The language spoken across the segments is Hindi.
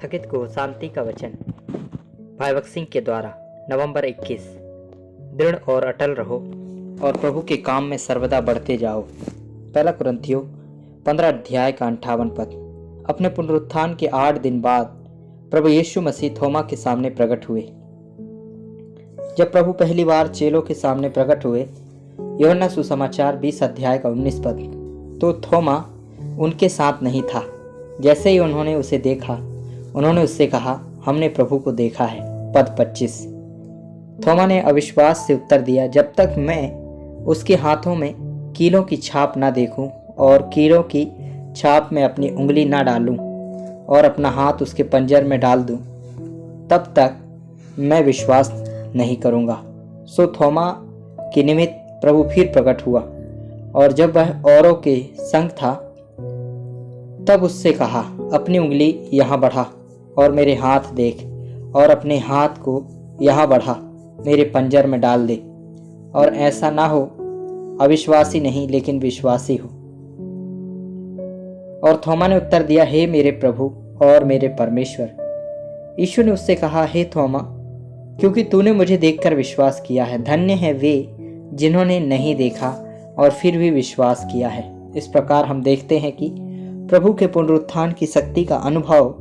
थकित को शांति का वचन। भाई भगत सिंह के द्वारा नवंबर 21। दृढ़ और अटल रहो और प्रभु के काम में सर्वदा बढ़ते जाओ। पहला कुरिन्थियों 15 अध्याय का 58 पद। अपने पुनरुत्थान के 8 दिन बाद प्रभु यीशु मसीह थोमा के सामने प्रकट हुए। जब प्रभु पहली बार चेलों के सामने प्रकट हुए, यूहन्ना सुसमाचार 20 अध्याय का 19 पद, तो थोमा उनके साथ नहीं था। जैसे ही उन्होंने उसे देखा, उन्होंने उससे कहा, हमने प्रभु को देखा है। पद 25। थोमा ने अविश्वास से उत्तर दिया, जब तक मैं उसके हाथों में कीलों की छाप ना देखूं और कीलों की छाप में अपनी उंगली ना डालूं और अपना हाथ उसके पंजर में डाल दूं, तब तक मैं विश्वास नहीं करूंगा। सो थोमा के निमित्त प्रभु फिर प्रकट हुआ और जब वह औरों के संग था, तब उससे कहा, अपनी उंगली यहाँ बढ़ा और मेरे हाथ देख, और अपने हाथ को यहाँ बढ़ा मेरे पंजर में डाल दे, और ऐसा ना हो अविश्वासी नहीं लेकिन विश्वासी हो। और थोमा ने उत्तर दिया, हे मेरे प्रभु और मेरे परमेश्वर। यीशु ने उससे कहा, हे थोमा, क्योंकि तूने मुझे देखकर विश्वास किया है। धन्य है वे जिन्होंने नहीं देखा और फिर भी विश्वास किया है। इस प्रकार हम देखते हैं कि प्रभु के पुनरुत्थान की शक्ति का अनुभव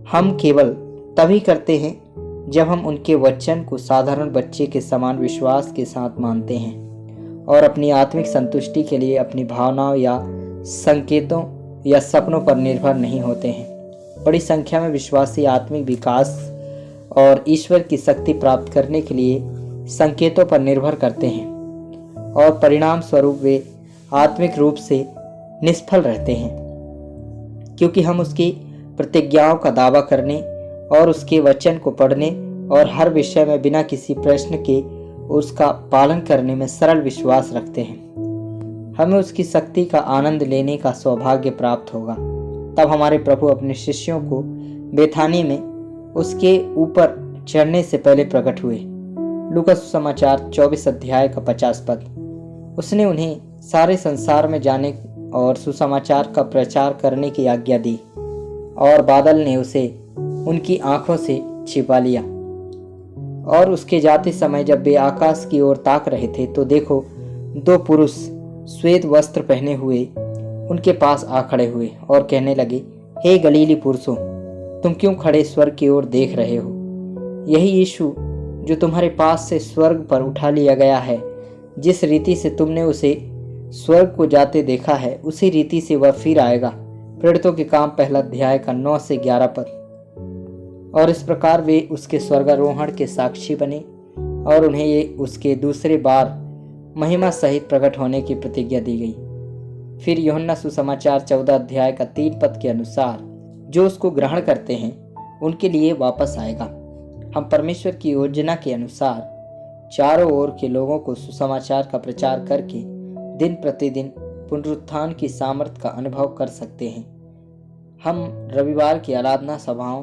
हम केवल तभी करते हैं जब हम उनके वचन को साधारण बच्चे के समान विश्वास के साथ मानते हैं और अपनी आत्मिक संतुष्टि के लिए अपनी भावनाओं या संकेतों या सपनों पर निर्भर नहीं होते हैं। बड़ी संख्या में विश्वासी आत्मिक विकास और ईश्वर की शक्ति प्राप्त करने के लिए संकेतों पर निर्भर करते हैं और परिणाम स्वरूप वे आत्मिक रूप से निष्फल रहते हैं, क्योंकि हम उसकी प्रतिज्ञाओं का दावा करने और उसके वचन को पढ़ने और हर विषय में बिना किसी प्रश्न के उसका पालन करने में सरल विश्वास रखते हैं। हमें उसकी शक्ति का आनंद लेने का सौभाग्य प्राप्त होगा। तब हमारे प्रभु अपने शिष्यों को बेथानी में उसके ऊपर चढ़ने से पहले प्रकट हुए। लूका सुसमाचार 24 अध्याय का 50 पद। उसने उन्हें सारे संसार में जाने और सुसमाचार का प्रचार करने की आज्ञा दी, और बादल ने उसे उनकी आंखों से छिपा लिया। और उसके जाते समय जब वे आकाश की ओर ताक रहे थे, तो देखो, 2 पुरुष श्वेत वस्त्र पहने हुए उनके पास आ खड़े हुए और कहने लगे, हे गलीली पुरुषों, तुम क्यों खड़े स्वर्ग की ओर देख रहे हो? यही यीशु जो तुम्हारे पास से स्वर्ग पर उठा लिया गया है, जिस रीति से तुमने उसे स्वर्ग को जाते देखा है, उसी रीति से वह फिर आएगा। प्रेरितों के काम 1 अध्याय का 9 से 11 पद। और इस प्रकार वे उसके स्वर्गारोहण के साक्षी बने और उन्हें ये उसके दूसरे बार महिमा सहित प्रकट होने की प्रतिज्ञा दी गई। फिर यूहन्ना सुसमाचार 14 अध्याय का 3 पद के अनुसार, जो उसको ग्रहण करते हैं उनके लिए वापस आएगा। हम परमेश्वर की योजना के अनुसार चारों ओर के लोगों को सुसमाचार का प्रचार करके दिन प्रतिदिन पुनरुत्थान की सामर्थ का अनुभव कर सकते हैं। हम रविवार की आराधना सभाओं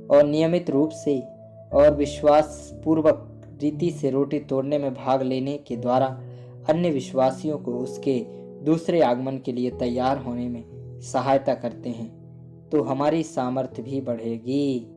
और नियमित रूप से और विश्वास पूर्वक रीति से रोटी तोड़ने में भाग लेने के द्वारा अन्य विश्वासियों को उसके दूसरे आगमन के लिए तैयार होने में सहायता करते हैं, तो हमारी सामर्थ्य भी बढ़ेगी।